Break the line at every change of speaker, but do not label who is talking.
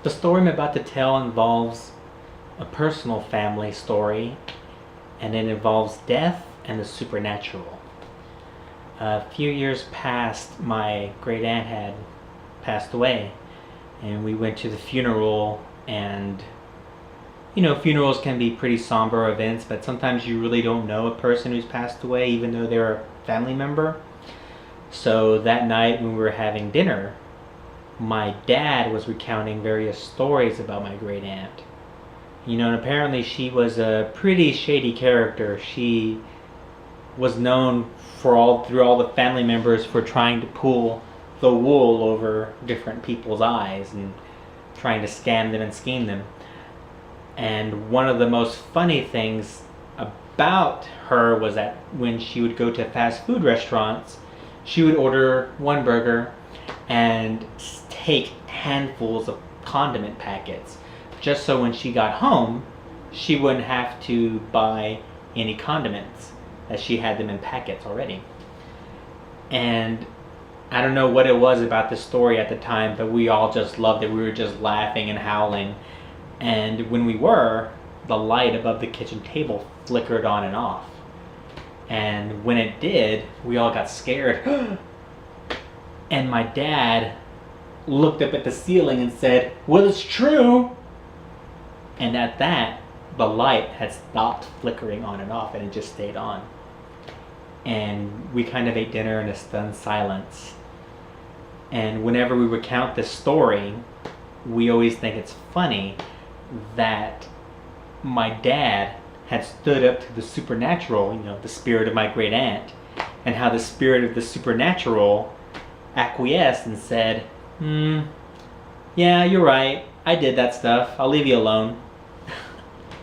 The story I'm about to tell involves a personal family story, and it involves death and the supernatural. A few years past, my great aunt had passed away, and we went to the funeral. And funerals can be pretty somber events, but sometimes you really don't know a person who's passed away, even though they're a family member. So that night when we were having dinner, my dad was recounting various stories about my great aunt. And apparently she was a pretty shady character. She was known through all the family members for trying to pull the wool over different people's eyes and trying to scam them and scheme them. And one of the most funny things about her was that when she would go to fast food restaurants, she would order one burger and take handfuls of condiment packets, just so when she got home, she wouldn't have to buy any condiments, as she had them in packets already. And I don't know what it was about the story at the time, but we all just loved it. We were just laughing and howling. And when we were, the light above the kitchen table flickered on and off. And when it did, we all got scared. And my dad looked up at the ceiling and said, "Well, it's true." And at that, the light had stopped flickering on and off, and it just stayed on. And we kind of ate dinner in a stunned silence. And whenever we recount this story, we always think it's funny that my dad had stood up to the supernatural, the spirit of my great aunt, and how the spirit of the supernatural acquiesced and said, yeah, you're right, I did that stuff, I'll leave you alone.